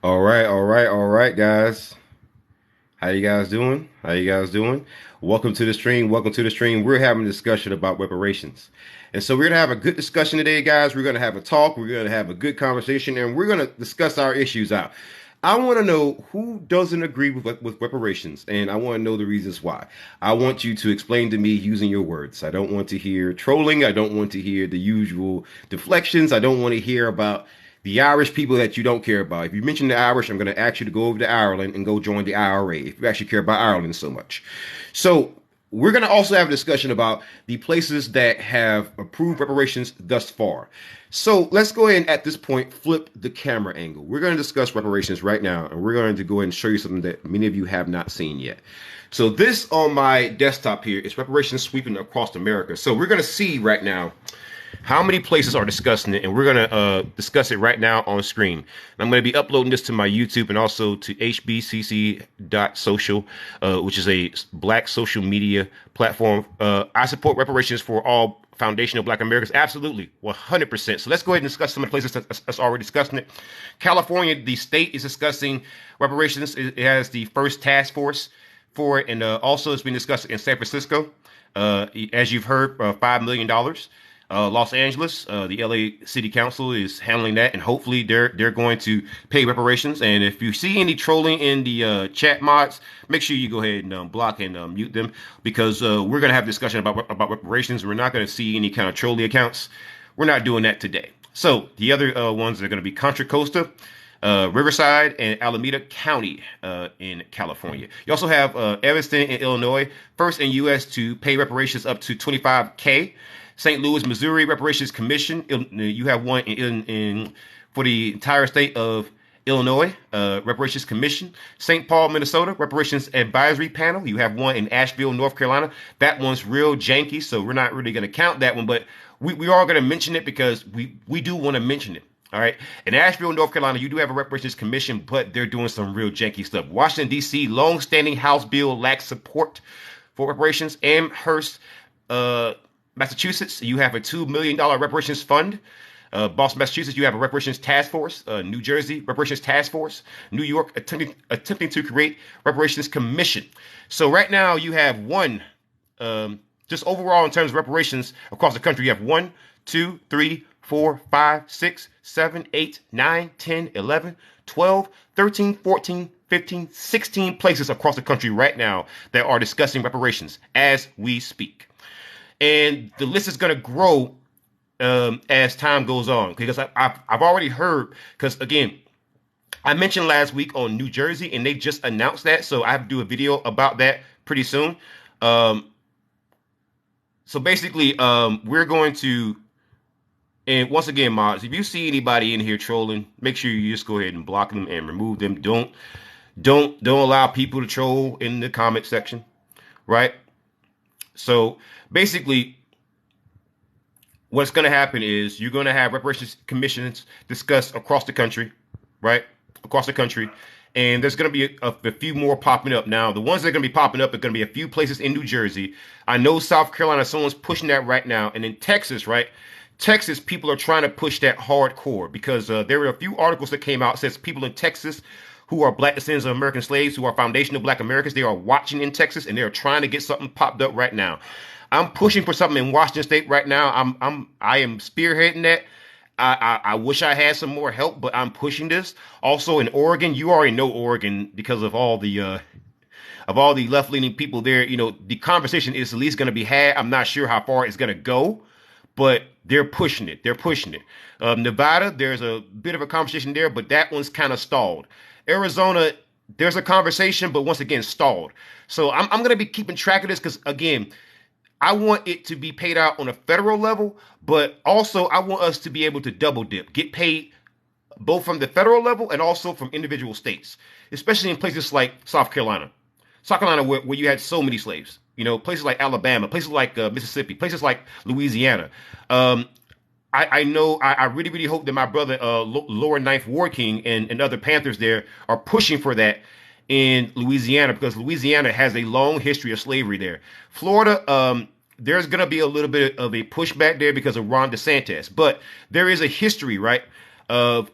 All right, guys. How you guys doing? How you guys doing? Welcome to the stream. Welcome to the stream. We're having a discussion about reparations. And so we're gonna have a good discussion today, guys. We're gonna have a talk, we're gonna have a good conversation, and we're gonna discuss our issues out. I want to know who doesn't agree with reparations, and I want to know the reasons why. I want you to explain to me using your words. I don't want to hear trolling. I don't want to hear the usual deflections. I don't want to hear about the Irish people that you don't care about. If you mention the Irish, I'm going to ask you to go over to Ireland and go join the IRA if you actually care about Ireland so much. So we're going to also have a discussion about the places that have approved reparations thus far. So let's go ahead and at this point flip the camera angle. We're going to discuss reparations right now, and we're going to go ahead and show you something that many of you have not seen yet. So this on my desktop here is reparations sweeping across America. So we're going to see right now how many places are discussing it, and we're going to discuss it right now on screen. And I'm going to be uploading this to my YouTube and also to hbcc.social, which is a black social media platform. I support reparations for all foundational black Americans. Absolutely, 100%. So let's go ahead and discuss some of the places that's already discussing it. California, the state, is discussing reparations. It has the first task force for it, and also it's been discussed in San Francisco. As you've heard, $5 million. Los Angeles, the LA City Council is handling that, and hopefully they're going to pay reparations. And if you see any trolling in the chat mods, make sure you go ahead and block and mute them, because we're going to have a discussion about reparations. We're not going to see any kind of trolling accounts. We're not doing that today. So the other ones are going to be Contra Costa, Riverside, and Alameda County in California. You also have Evanston in Illinois, first in U.S. to pay reparations up to $25K. St. Louis, Missouri Reparations Commission. You have one in for the entire state of Illinois, Reparations Commission. St. Paul, Minnesota Reparations Advisory Panel. You have one in Asheville, North Carolina. That one's real janky, so we're not really going to count that one, but we are going to mention it because we do want to mention it. All right. In Asheville, North Carolina, you do have a reparations commission, but they're doing some real janky stuff. Washington, D.C., long-standing House bill lacks support for reparations. Amherst, Massachusetts, you have a $2 million reparations fund. Boston, Massachusetts, you have a reparations task force. New Jersey, reparations task force. New York, attempting to create reparations commission. So right now you have one, just overall in terms of reparations across the country, you have 1, 2, 3, 4, 5, 6, 7, 8, 9, 10, 11, 12, 13, 14, 15, 16 places across the country right now that are discussing reparations as we speak. And the list is going to grow as time goes on, because I've already heard, because again, I mentioned last week on New Jersey, and they just announced that, so I have to do a video about that pretty soon. So basically, we're going to, and once again, mods, if you see anybody in here trolling, make sure you just go ahead and block them and remove them. Don't allow people to troll in the comment section, right? So basically, what's going to happen is you're going to have reparations commissions discussed across the country, right? Across the country. And there's going to be a few more popping up. Now, the ones that are going to be popping up are going to be a few places in New Jersey. I know South Carolina, someone's pushing that right now. And in Texas, right? Texas, people are trying to push that hardcore, because there were a few articles that came out that says people in Texas who are black descendants of American slaves, who are foundational black Americans, they are watching in Texas, and they are trying to get something popped up right now. I'm pushing for something in Washington State right now. I am spearheading that. I wish I had some more help, but I'm pushing this. Also in Oregon, you already know Oregon because of all the left-leaning people there. You know, the conversation is at least going to be had. I'm not sure how far it's going to go, but they're pushing it. They're pushing it. Nevada, there's a bit of a conversation there, but that one's kind of stalled. Arizona, there's a conversation, but once again, stalled. So I'm going to be keeping track of this, because, again, I want it to be paid out on a federal level, but also I want us to be able to double dip, get paid both from the federal level and also from individual states, especially in places like South Carolina. South Carolina, where you had so many slaves, you know, places like Alabama, places like Mississippi, places like Louisiana. I know, I really, really hope that my brother, Lower Ninth War King, and other Panthers there are pushing for that in Louisiana, because Louisiana has a long history of slavery there. Florida, there's going to be a little bit of a pushback there because of Ron DeSantis, but there is a history, right, of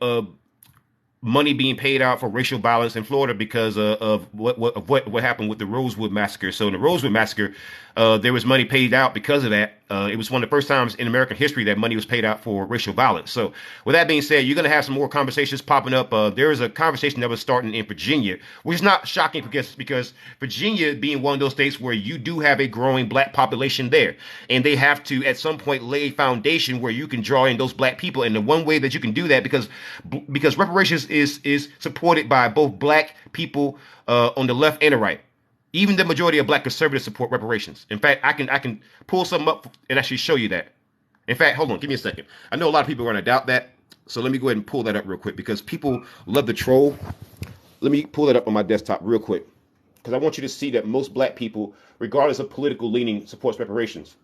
money being paid out for racial violence in Florida because of what happened with the Rosewood massacre. So in the Rosewood massacre, there was money paid out because of that. It was one of the first times in American history that money was paid out for racial violence. So with that being said, you're going to have some more conversations popping up. There is a conversation that was starting in Virginia, which is not shocking because Virginia being one of those states where you do have a growing black population there, and they have to at some point lay a foundation where you can draw in those black people. And the one way that you can do that, because reparations is supported by both black people on the left and the right. Even the majority of black conservatives support reparations. In fact, I can pull something up and actually show you that. In fact, hold on, give me a second. I know a lot of people are going to doubt that, so let me go ahead and pull that up real quick because people love to troll. Let me pull that up on my desktop real quick because I want you to see that most black people, regardless of political leaning, supports reparations.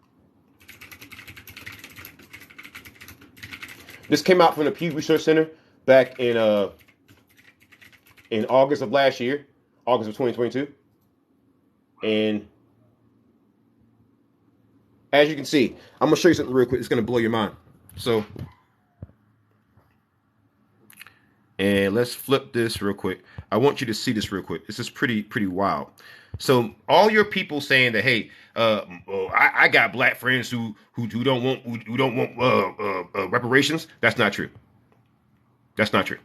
This came out from the Pew Research Center back in August of last year, August of 2022. And as you can see, I'm going to show you something real quick. It's going to blow your mind. So, and let's flip this real quick. I want you to see this real quick. This is pretty wild. So all your people saying that, hey, I got black friends who don't want reparations. That's not true. That's not true.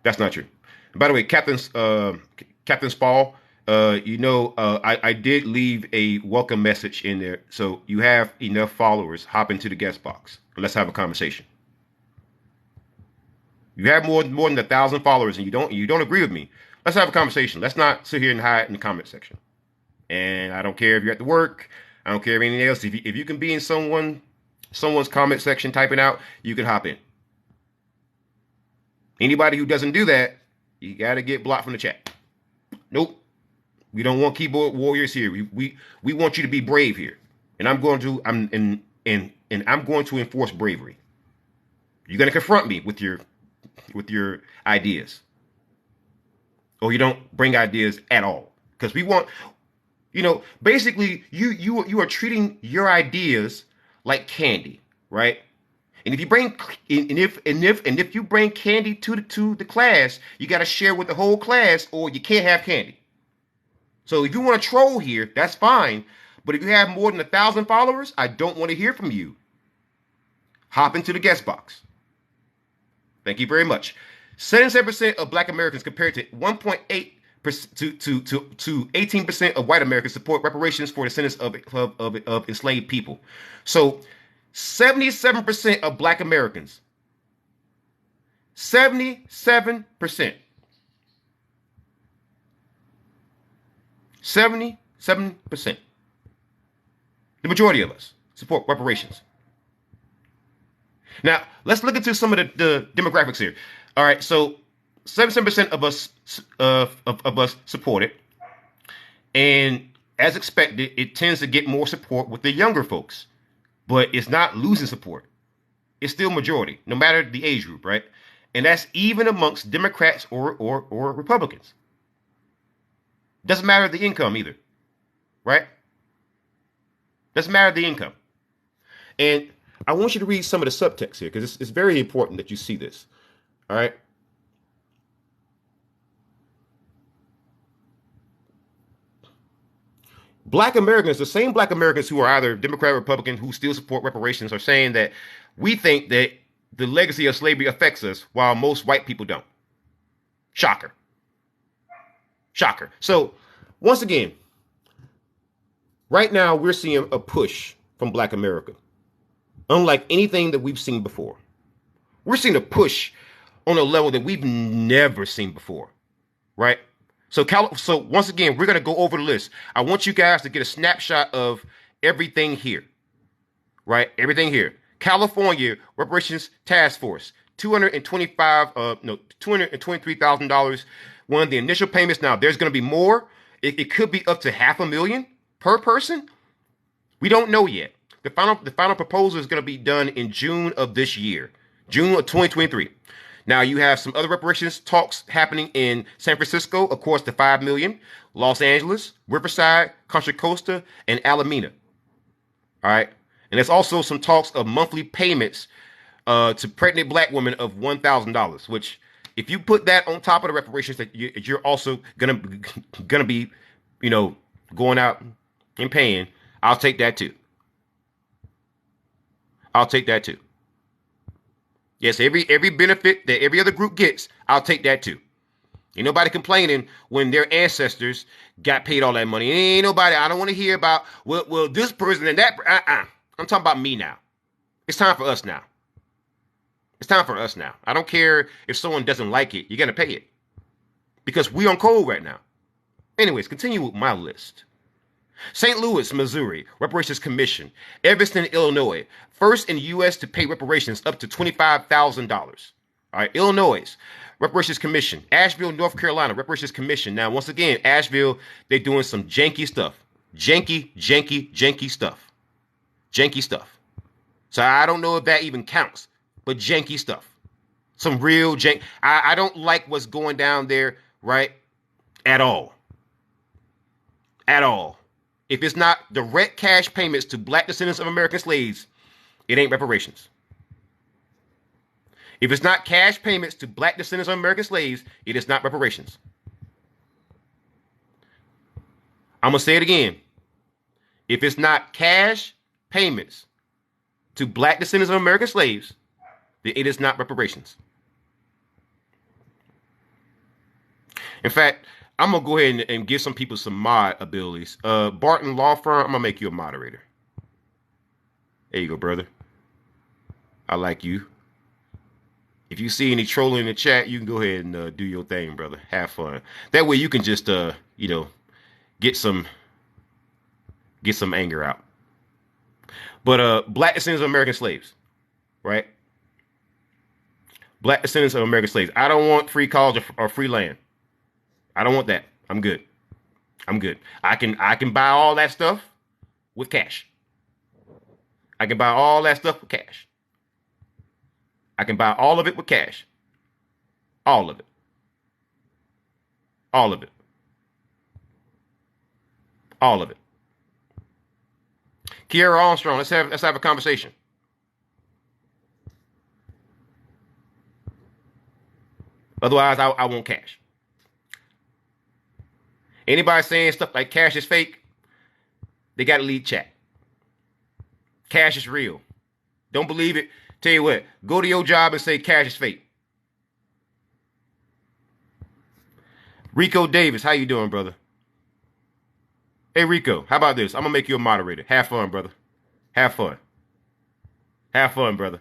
That's not true. And by the way, Captain Spall, I did leave a welcome message in there, so you have enough followers. Hop into the guest box and let's have a conversation. You have more than 1,000 followers, and you don't agree with me. Let's have a conversation. Let's not sit here and hide in the comment section. And I don't care if you're at the work. I don't care if anything else. If you can be in someone's comment section typing out, you can hop in. Anybody who doesn't do that, you got to get blocked from the chat. Nope. We don't want keyboard warriors here. We want you to be brave here. And I'm going to enforce bravery. You're going to confront me with your ideas. Or you don't bring ideas at all. Because we want, basically you are treating your ideas like candy, right? And if you bring if you bring candy to the class, you got to share with the whole class, or you can't have candy. So if you want to troll here, that's fine. But if you have more than 1,000 followers, I don't want to hear from you. Hop into the guest box. Thank you very much. 77% of black Americans compared to 1.8% to 18% of white Americans support reparations for the descendants of enslaved people. So 77% of black Americans, 77%, 77%, the majority of us support reparations. Now, let's look into some of the demographics here. All right, so 77% of us support it. And as expected, it tends to get more support with the younger folks. But it's not losing support. It's still majority, no matter the age group, right? And that's even amongst Democrats or Republicans. Doesn't matter the income either, right? Doesn't matter the income. And I want you to read some of the subtext here because it's very important that you see this. All right. Black Americans, the same black Americans who are either Democrat or Republican who still support reparations, are saying that we think that the legacy of slavery affects us while most white people don't. Shocker. Shocker. So once again, right now we're seeing a push from black America. Unlike anything that we've seen before. We're seeing a push on a level that we've never seen before, right? So once again, we're going to go over the list. I want you guys to get a snapshot of everything here, right? Everything here. California Reparations Task Force, $223,000. One of the initial payments. Now, there's going to be more. It could be up to $500,000 per person. We don't know yet. The final proposal is going to be done in June of this year, June of 2023. Now you have some other reparations talks happening in San Francisco, of course, the $5 million, Los Angeles, Riverside, Contra Costa, and Alameda. All right. And there's also some talks of monthly payments to pregnant black women of $1,000, which if you put that on top of the reparations that you're also gonna be, going out and paying, I'll take that too. I'll take that too. Yes, every benefit that every other group gets, I'll take that too. Ain't nobody complaining when their ancestors got paid all that money. Ain't nobody. I don't want to hear about well this person and that. I'm talking about me now. It's time for us now. It's time for us now. I don't care if someone doesn't like it. You're gonna pay it because we on cold right now. Anyways, continue with my list. St. Louis, Missouri, Reparations Commission. Evanston, Illinois, first in the U.S. to pay reparations up to $25,000. All right, Illinois, Reparations Commission. Asheville, North Carolina, Reparations Commission. Now, once again, Asheville, they're doing some janky stuff. Janky stuff. Janky stuff. So I don't know if that even counts, but janky stuff. Some real jank. I don't like what's going down there, right? At all. At all. If it's not direct cash payments to black descendants of American slaves, it ain't reparations. If it's not cash payments to black descendants of American slaves, it is not reparations. I'm going to say it again. If it's not cash payments to black descendants of American slaves, then it is not reparations. In fact, I'm going to go ahead and give some people some mod abilities. Barton Law Firm, I'm going to make you a moderator. There you go, brother. I like you. If you see any trolling in the chat, you can go ahead and do your thing, brother. Have fun. That way you can just, get some anger out. But black descendants of American slaves, right? Black descendants of American slaves. I don't want free college or free land. I don't want that. I'm good. I can buy all that stuff with cash. I can buy all that stuff with cash. I can buy all of it with cash. All of it. All of it. All of it. Kiara Armstrong, let's have a conversation. Otherwise, I want cash. Anybody saying stuff like cash is fake, they got to leave chat. Cash is real. Don't believe it? Tell you what, go to your job and say cash is fake. Rico Davis, how you doing, brother? Hey, Rico, how about this? I'm going to make you a moderator. Have fun, brother. Have fun. Have fun, brother.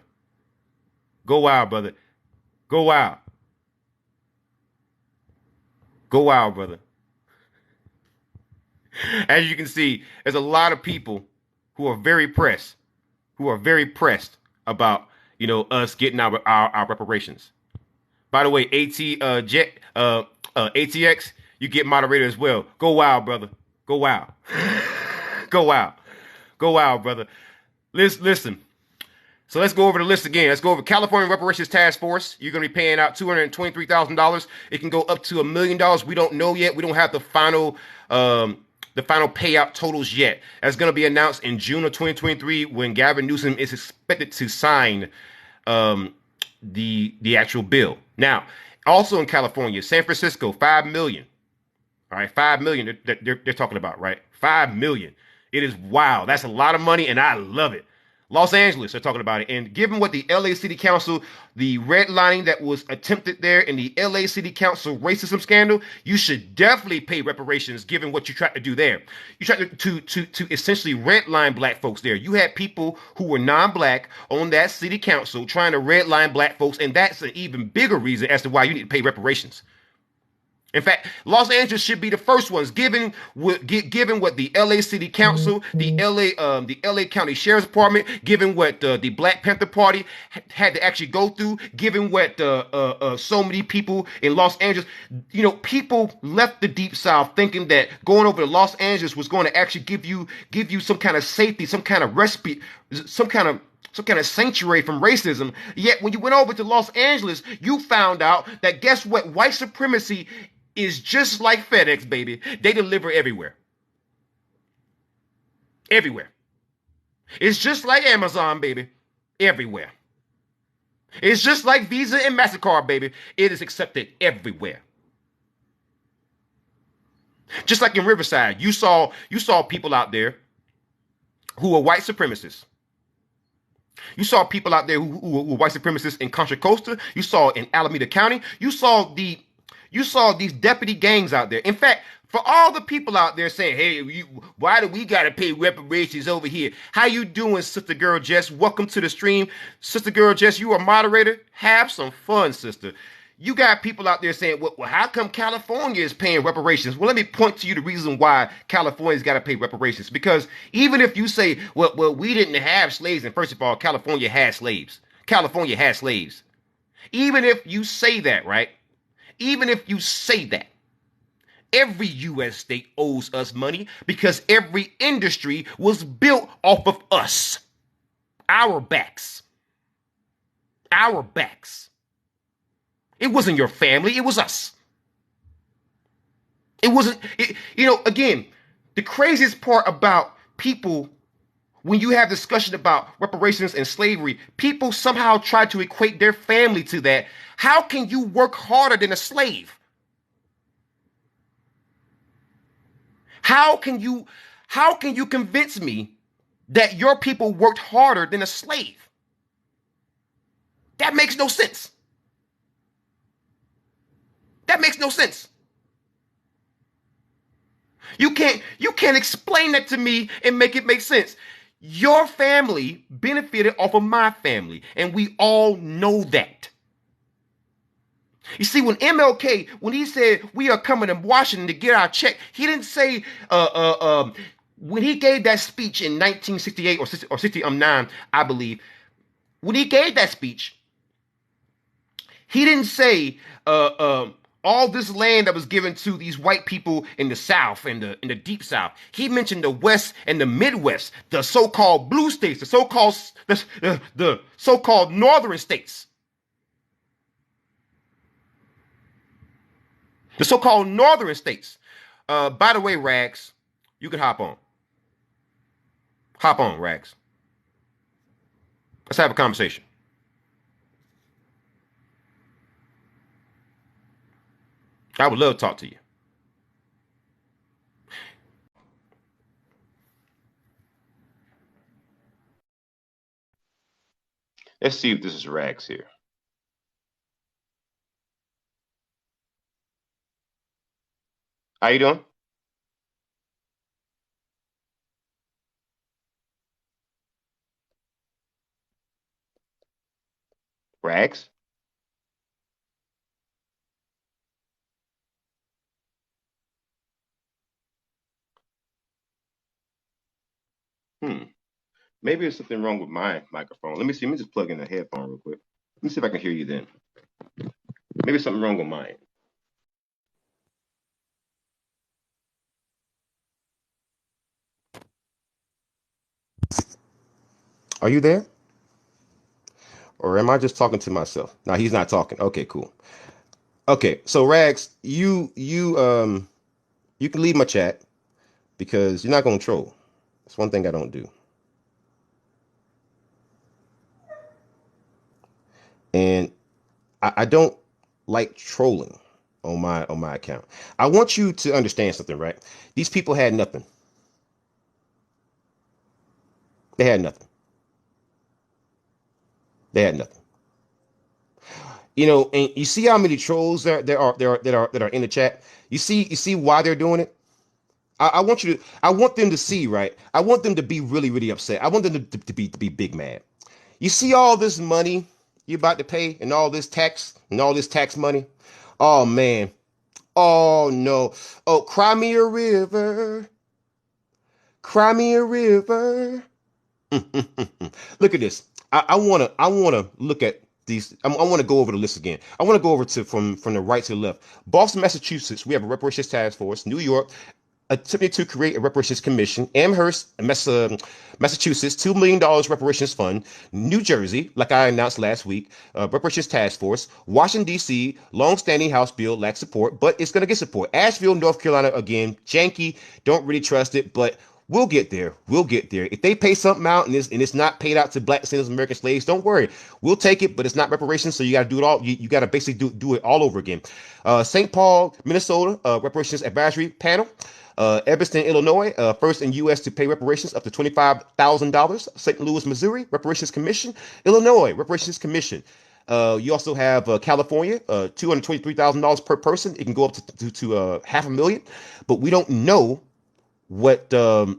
Go wild, brother. Go wild. Go wild, brother. As you can see, there's a lot of people who are very pressed about, us getting our reparations. By the way, ATX, you get moderator as well. Go wild, brother. Go wild. Go wild. Go wild, brother. Listen. So let's go over the list again. Let's go over California Reparations Task Force. You're going to be paying out $223,000. It can go up to $1 million. We don't know yet. We don't have the final payout totals yet. That's going to be announced in June of 2023 when Gavin Newsom is expected to sign the actual bill. Now, also in California, San Francisco, $5 million. All right, $5 million they're talking about, right? $5 million. It is wild. That's a lot of money, and I love it. Los Angeles, they're talking about it. And given what the LA City Council, the redlining that was attempted there in the LA City Council racism scandal, you should definitely pay reparations given what you tried to do there. You tried to essentially redline black folks there. You had people who were non-black on that city council trying to redline black folks, and that's an even bigger reason as to why you need to pay reparations. In fact, Los Angeles should be the first ones, given what the LA City Council, the LA County Sheriff's Department, given what the Black Panther Party had to actually go through, given what so many people in Los Angeles, people left the Deep South thinking that going over to Los Angeles was going to actually give you some kind of safety, some kind of respite, some kind of sanctuary from racism. Yet when you went over to Los Angeles, you found out that guess what? White supremacy is just like FedEx, baby. They deliver everywhere. Everywhere. It's just like Amazon, baby. Everywhere. It's just like Visa and MasterCard, baby. It is accepted everywhere. Just like in Riverside, you saw people out there who were white supremacists. You saw people out there who were white supremacists in Contra Costa. You saw in Alameda County. You saw these deputy gangs out there. In fact, for all the people out there saying, "Hey, why do we gotta pay reparations over here?" How you doing, Sister Girl Jess? Welcome to the stream, Sister Girl Jess. You are moderator. Have some fun, sister. You got people out there saying, well, how come California is paying reparations? Well, let me point to you the reason why California's got to pay reparations. Because even if you say, well, we didn't have slaves, and first of all, California had slaves. California had slaves. Even if you say that, right? Even if you say that, every U.S. state owes us money because every industry was built off of us. Our backs. Our backs. It wasn't your family. It was us. It wasn't, again, the craziest part about people, when you have discussion about reparations and slavery, people somehow try to equate their family to that. How can you work harder than a slave? How can you convince me that your people worked harder than a slave? That makes no sense. That makes no sense. You can't explain that to me and make it make sense. Your family benefited off of my family, and we all know that. You see, when MLK, when he said we are coming to Washington to get our check, he didn't say when he gave that speech in 1968 or 69, I believe. When he gave that speech, he didn't say all this land that was given to these white people in the South and in the Deep South. He mentioned the West and the Midwest, the so-called blue states, the so-called northern states. The so-called northern states. By the way, Rags, you can hop on. Hop on, Rags. Let's have a conversation. I would love to talk to you. Let's see if this is Rags here. How you doing? Rags? Maybe there's something wrong with my microphone. Let me see. Let me just plug in a headphone real quick. Let me see if I can hear you then. Maybe something wrong with mine. Are you there? Or am I just talking to myself? No, he's not talking. Okay, cool. Okay, so Rags, you can leave my chat because you're not gonna troll. That's one thing I don't do. And I don't like trolling on my account. I want you to understand something, right? These people had nothing. They had nothing. They had nothing. And you see how many trolls there are in the chat. You see why they're doing it. I want them to see, right. I want them to be really really upset. I want them to be big mad. You see all this money you're about to pay and all this tax money. Oh man. Oh no. Oh, cry me a river. Cry me a river. Look at this. I wanna look at these. I want to go over the list again. I want to go over to from the right to the left. Boston, Massachusetts, we have a reparations task force. New York, attempting to create a reparations commission. Amherst, Massachusetts, $2 million reparations fund. New Jersey, like I announced last week, reparations task force. Washington D.C., long-standing House bill lacks support, but it's going to get support. Asheville, North Carolina, again, janky. Don't really trust it, but We'll get there. We'll get there. If they pay something out and it's not paid out to black descendants of American slaves, don't worry. We'll take it, but it's not reparations, so you got to do it all. You got to basically do it all over again. St. Paul, Minnesota, reparations advisory panel. Evanston, Illinois, first in U.S. to pay reparations up to $25,000. St. Louis, Missouri, reparations commission. Illinois, reparations commission. You also have California, $223,000 per person. It can go up to $500,000, but we don't know what the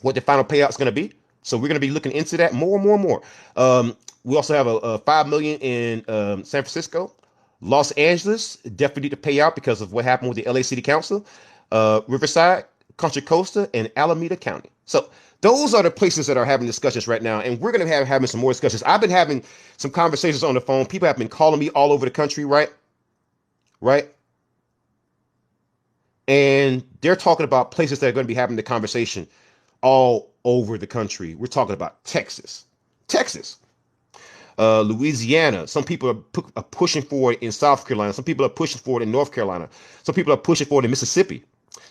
final payout is going to be. So we're going to be looking into that more and more and more. We also have a $5 million in San Francisco. Los Angeles definitely need to pay out because of what happened with the LA City Council. Riverside, Contra Costa, and Alameda County. So those are the places that are having discussions right now, and we're going to have having some more discussions. I've been having some conversations on the phone. People have been calling me all over the country, right? And they're talking about places that are going to be having the conversation all over the country. We're talking about Texas, Louisiana. Some people are pushing for it in South Carolina. Some people are pushing for it in North Carolina. Some people are pushing for it in Mississippi.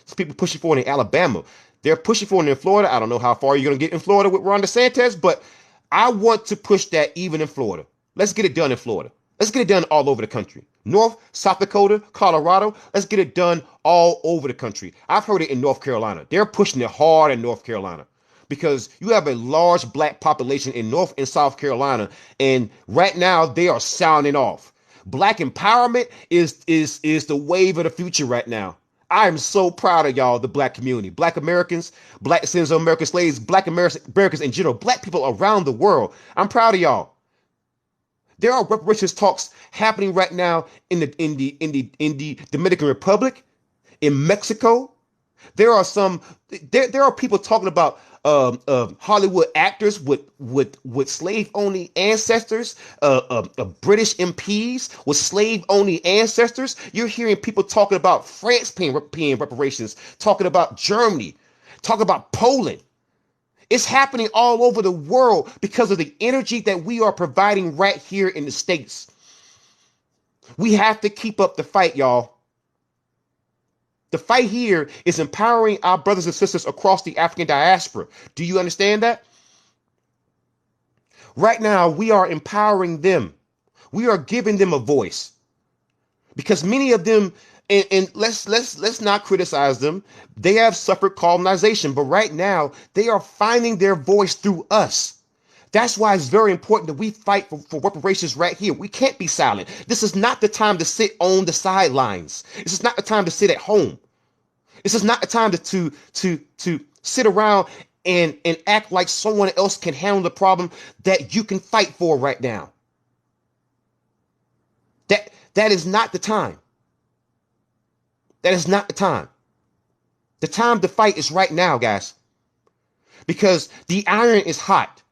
Some people are pushing for it in Alabama. They're pushing for it in Florida. I don't know how far you're going to get in Florida with Ron DeSantis, but I want to push that even in Florida. Let's get it done in Florida. Let's get it done all over the country. North, South Dakota, Colorado. Let's get it done all over the country. I've heard it in North Carolina. They're pushing it hard in North Carolina because you have a large black population in North and South Carolina. And right now they are sounding off. Black empowerment is the wave of the future right now. I am so proud of y'all, the black community, black Americans, black descendants of American slaves, black Americans in general, black people around the world. I'm proud of y'all. There are reparations talks happening right now in the Dominican Republic, in Mexico. There are people talking about Hollywood actors with slave-only ancestors, British MPs with slave-only ancestors. You're hearing people talking about France paying reparations, talking about Germany, talking about Poland. It's happening all over the world because of the energy that we are providing right here in the States. We have to keep up the fight, y'all. The fight here is empowering our brothers and sisters across the African diaspora. Do you understand that? Right now, we are empowering them. We are giving them a voice because many of them, and let's not criticize them. They have suffered colonization, but right now they are finding their voice through us. That's why it's very important that we fight for reparations right here. We can't be silent. This is not the time to sit on the sidelines. This is not the time to sit at home. This is not the time to sit around and act like someone else can handle the problem that you can fight for right now. That is not the time. That is not the time. The time to fight is right now, guys, because the iron is hot.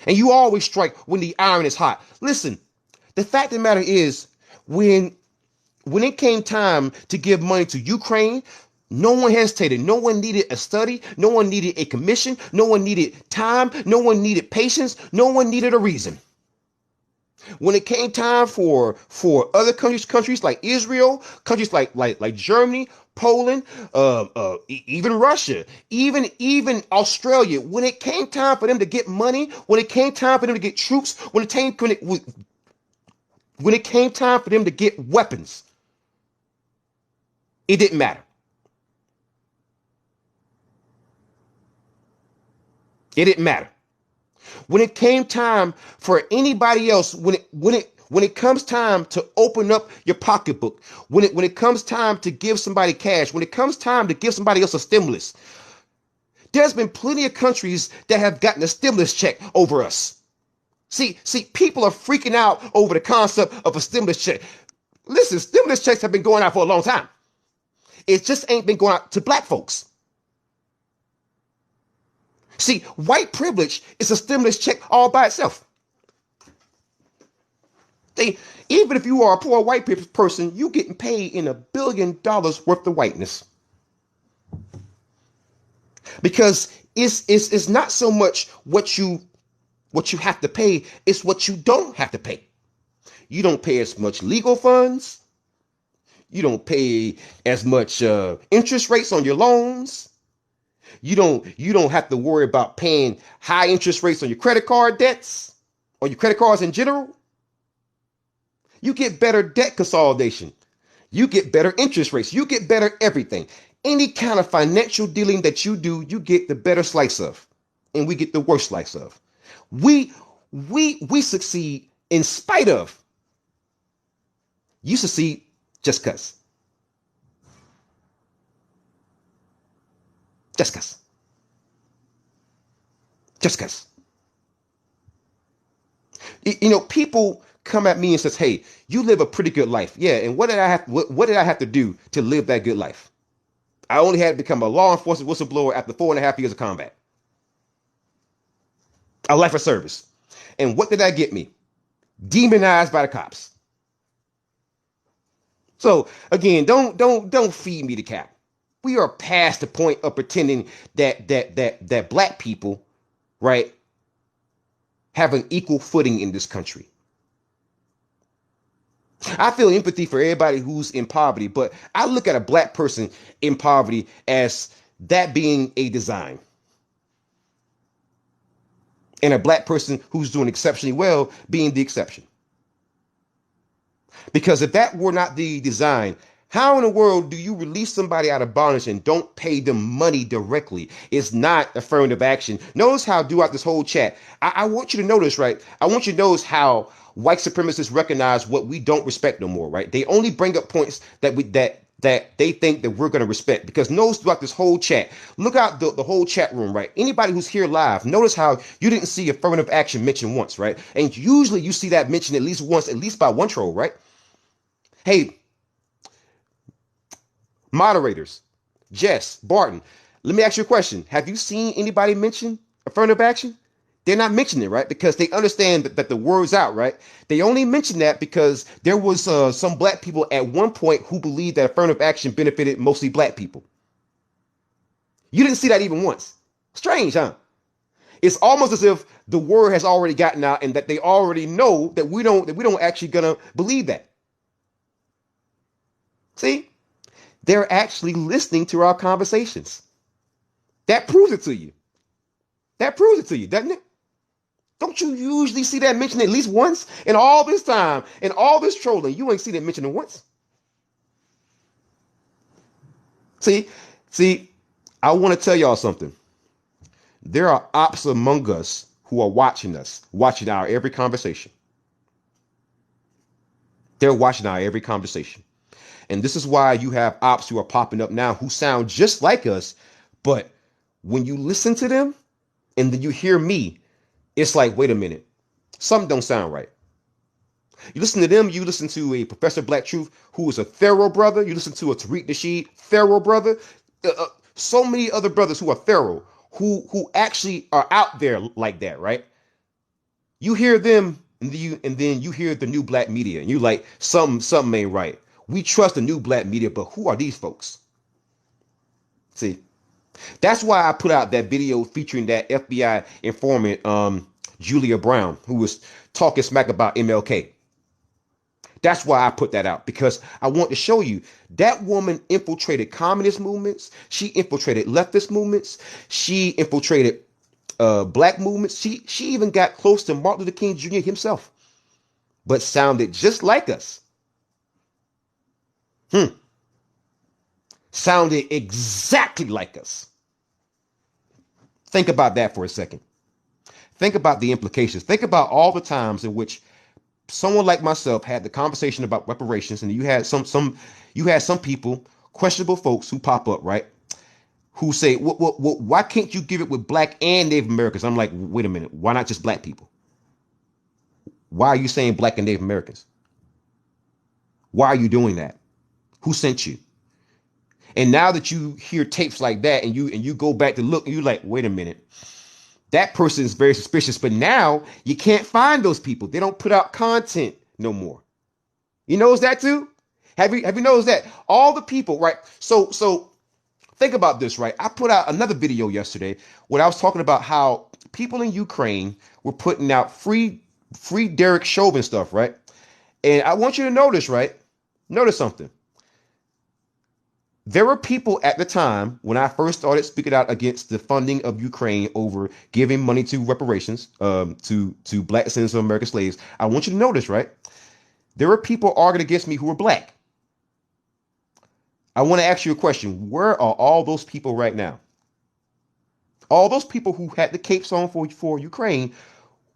And you always strike when the iron is hot. Listen, the fact of the matter is, when it came time to give money to Ukraine, no one hesitated. No one needed a study. No one needed a commission. No one needed time. No one needed patience. No one needed a reason. When it came time for other countries like Israel, countries like Germany, Poland, even Russia, even Australia, when it came time for them to get money, when it came time for them to get troops, when it came time for them to get weapons, it didn't matter. It didn't matter. When it came time for anybody else, when it comes time to open up your pocketbook, when it comes time to give somebody cash, when it comes time to give somebody else a stimulus, there's been plenty of countries that have gotten a stimulus check over us. See, people are freaking out over the concept of a stimulus check. Listen, stimulus checks have been going out for a long time. It just ain't been going out to black folks. See, white privilege is a stimulus check all by itself. Even if you are a poor white person, you getting paid in $1 billion worth of whiteness. Because it's not so much what you have to pay, it's what you don't have to pay. You don't pay as much legal funds. You don't pay as much interest rates on your loans. You don't have to worry about paying high interest rates on your credit card debts or your credit cards in general. You get better debt consolidation. You get better interest rates. You get better everything. Any kind of financial dealing that you do, you get the better slice of, and we get the worst slice of. We succeed in spite of. You succeed just cause. Just cause. Just cause. People come at me and says, "Hey, you live a pretty good life." Yeah, and what did I have to do to live that good life? I only had to become a law enforcement whistleblower after 4.5 years of combat. A life of service. And what did that get me? Demonized by the cops. So again, don't feed me the cap. We are past the point of pretending that black people, right, have an equal footing in this country. I feel empathy for everybody who's in poverty, but I look at a black person in poverty as that being a design. And a black person who's doing exceptionally well being the exception. Because if that were not the design, how in the world do you release somebody out of bondage and don't pay them money directly? It's not affirmative action. Notice how throughout this whole chat, I want you to notice, right? I want you to notice how white supremacists recognize what we don't respect no more, right? They only bring up points that they think that we're going to respect. Because notice throughout this whole chat, look out the whole chat room, right? Anybody who's here live, notice how you didn't see affirmative action mentioned once, right? And usually you see that mentioned at least once, at least by one troll, right? Hey, moderators, Jess, Barton, let me ask you a question. Have you seen anybody mention affirmative action? They're not mentioning it, right? Because they understand that the word's out, right? They only mention that because there was some black people at one point who believed that affirmative action benefited mostly black people. You didn't see that even once. Strange, huh? It's almost as if the word has already gotten out and that they already know that we don't actually gonna believe that. See? They're actually listening to our conversations. That proves it to you. That proves it to you, doesn't it? Don't you usually see that mentioned at least once in all this time and all this trolling? You ain't seen it mentioned once. See, I want to tell y'all something. There are ops among us who are watching our every conversation. They're watching our every conversation. And this is why you have ops who are popping up now who sound just like us. But when you listen to them and then you hear me, it's like, wait a minute, something don't sound right. You listen to them, you listen to a Professor Black Truth who is a thorough brother. You listen to a Tariq Nasheed, thorough brother. So many other brothers who are thorough, who actually are out there like that, right? You hear them and then you hear the new black media and you like, something ain't right. We trust the new black media, but who are these folks? See, that's why I put out that video featuring that FBI informant, Julia Brown, who was talking smack about MLK. That's why I put that out, because I want to show you that woman infiltrated communist movements. She infiltrated leftist movements. She infiltrated black movements. She even got close to Martin Luther King Jr. himself, but sounded just like us. Sounded exactly like us. Think about that for a second. Think about the implications. Think about all the times in which someone like myself had the conversation about reparations, and you had some people, questionable folks who pop up, right? Who say, well, why can't you give it with black and Native Americans? I'm like, wait a minute, why not just black people? Why are you saying black and Native Americans? Why are you doing that? Who sent you? And now that you hear tapes like that and you go back to look, and you're like, wait a minute, that person is very suspicious. But now you can't find those people. They don't put out content no more. You notice that too? Have you noticed that? All the people, right? So think about this, right? I put out another video yesterday where I was talking about how people in Ukraine were putting out free Derek Chauvin stuff, right? And I want you to notice, right? Notice something. There were people at the time when I first started speaking out against the funding of Ukraine over giving money to reparations, to black descendants of American slaves. I want you to know this, right? There were people arguing against me who were black. I want to ask you a question. Where are all those people right now? All those people who had the capes on for Ukraine,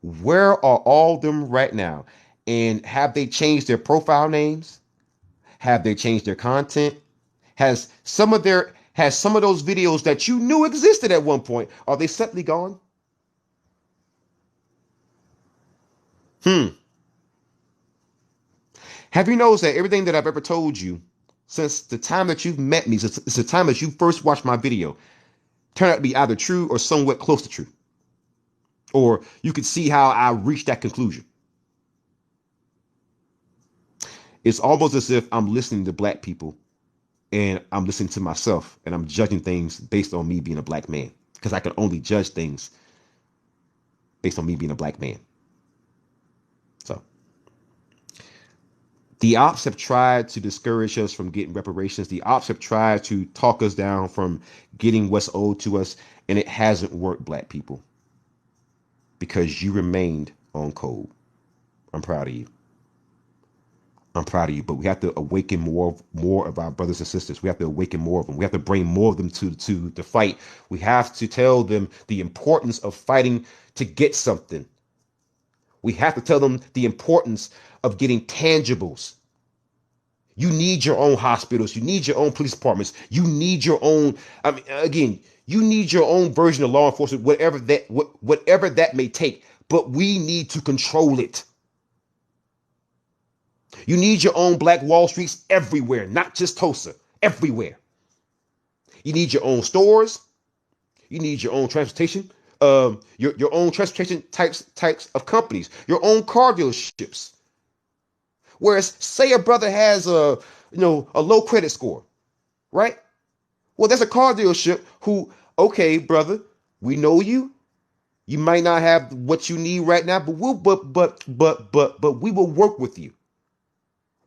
where are all them right now? And have they changed their profile names? Have they changed their content? Has some of those videos that you knew existed at one point, are they suddenly gone? Hmm. Have you noticed that everything that I've ever told you since the time that you've met me, since the time that you first watched my video, turned out to be either true or somewhat close to true? Or you could see how I reached that conclusion. It's almost as if I'm listening to black people and I'm listening to myself and I'm judging things based on me being a black man. Because I can only judge things based on me being a black man. So the ops have tried to discourage us from getting reparations. The ops have tried to talk us down from getting what's owed to us. And it hasn't worked, black people, because you remained on code. I'm proud of you. I'm proud of you, but we have to awaken more of our brothers and sisters. We have to awaken more of them. We have to bring more of them to the fight. We have to tell them the importance of fighting to get something. We have to tell them the importance of getting tangibles. You need your own hospitals. You need your own police departments. You need your own. I mean, again, you need your own version of law enforcement, whatever that may take. But we need to control it. You need your own Black Wall Streets everywhere, not just Tulsa, everywhere. You need your own stores. You need your own transportation, your own transportation types of companies, your own car dealerships. Whereas, say a brother has a low credit score, right? Well, there's a car dealership who, okay, brother, we know you. You might not have what you need right now, but we will work with you.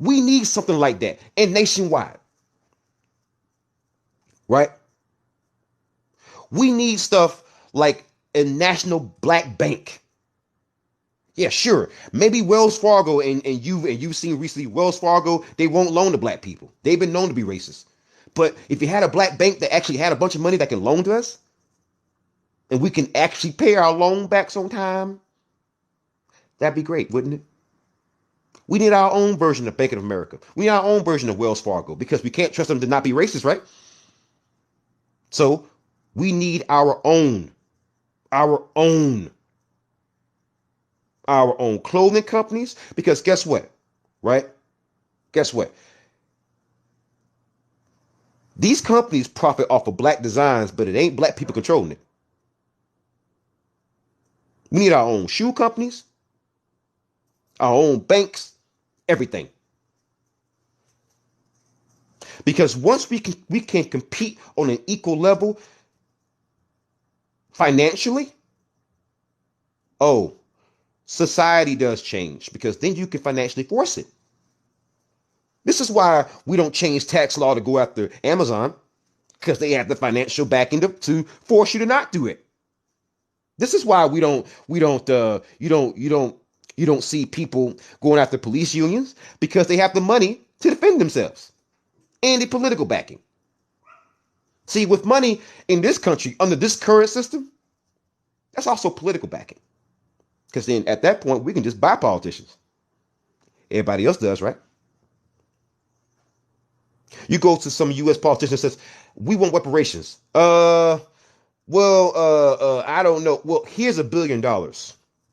We need something like that, and nationwide, right? We need stuff like a national black bank. Yeah, sure. Maybe Wells Fargo and you've seen recently Wells Fargo, they won't loan to black people. They've been known to be racist. But if you had a black bank that actually had a bunch of money that can loan to us, and we can actually pay our loan back on time, that'd be great, wouldn't it? We need our own version of Bank of America. We need our own version of Wells Fargo because we can't trust them to not be racist, right? So we need our own clothing companies, because guess what? Right? Guess what? These companies profit off of black designs, but it ain't black people controlling it. We need our own shoe companies, our own banks, everything. Because once we can compete on an equal level financially, oh, society does change, because then you can financially force it. This is why we don't change tax law to go after Amazon, because they have the financial backing to force you to not do it. This is why you don't see people going after police unions, because they have the money to defend themselves and the political backing. See, with money in this country under this current system, that's also political backing. Because then at that point, we can just buy politicians. Everybody else does, right? You go to some U.S. politician that says, we want reparations. I don't know. Well, here's $1 billion.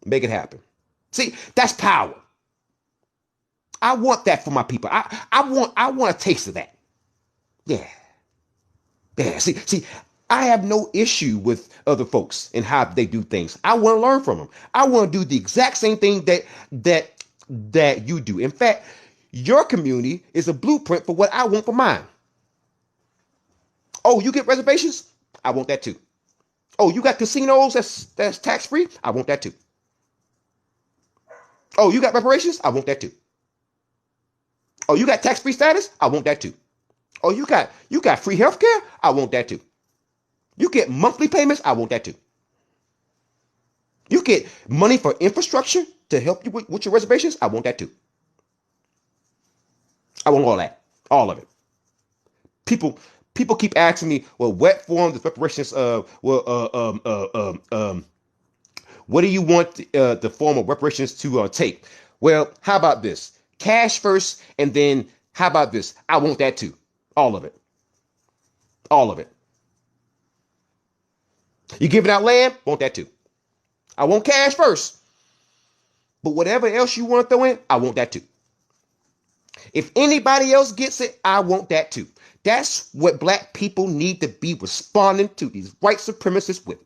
Make it happen. See, that's power. I want that for my people. I want a taste of that. Yeah. Yeah. See, I have no issue with other folks and how they do things. I want to learn from them. I want to do the exact same thing that you do. In fact, your community is a blueprint for what I want for mine. Oh, you get reservations? I want that too. Oh, you got casinos that's tax free? I want that too. Oh, you got reparations? I want that too. Oh, you got tax free status? I want that too. Oh, you got free health care? I want that too. You get monthly payments? I want that too. You get money for infrastructure to help you with your reservations? I want that too. I want all that. All of it. People people keep asking me, well, what form does reparations what do you want the form of reparations to take? Well, how about this? Cash first, and then how about this? I want that too. All of it. All of it. You giving out land? Want that too. I want cash first. But whatever else you want to throw in, I want that too. If anybody else gets it, I want that too. That's what black people need to be responding to these white supremacists with.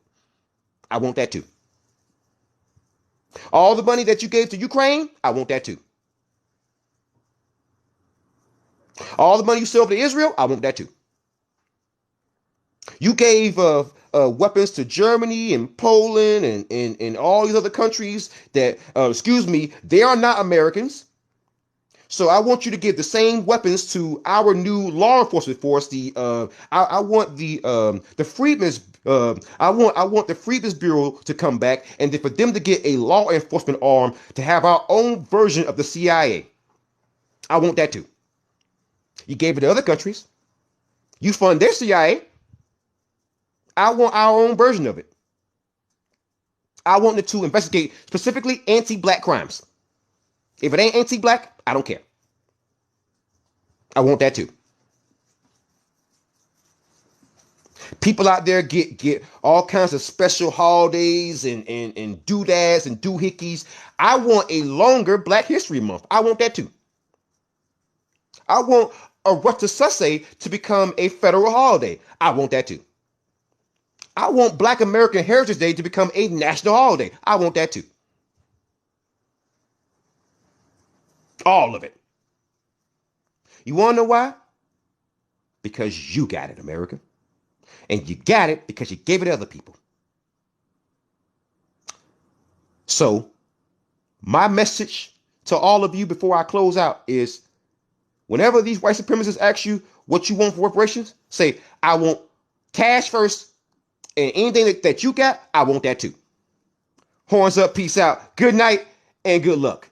I want that too. All the money that you gave to Ukraine, I want that too. All the money you sent over to Israel, I want that too. You gave weapons to Germany and Poland and all these other countries that, excuse me, they are not Americans. So I want you to give the same weapons to our new law enforcement force. I want the Freedmen's I want the Freedmen's Bureau to come back, and then for them to get a law enforcement arm to have our own version of the CIA. I want that too. You gave it to other countries. You fund their CIA. I want our own version of it. I want it to investigate specifically anti-black crimes. If it ain't anti-black, I don't care. I want that too. People out there get all kinds of special holidays and doodads and doohickeys. I want a longer Black History Month. I want that too. I want a Rosh Hashanah to become a federal holiday. I want that too. I want Black American Heritage Day to become a national holiday. I want that too. All of it. You want to know why? Because you got it, America. And you got it because you gave it to other people. So, my message to all of you before I close out is whenever these white supremacists ask you what you want for reparations, say, I want cash first, and anything that you got, I want that too. Horns up, peace out, good night, and good luck.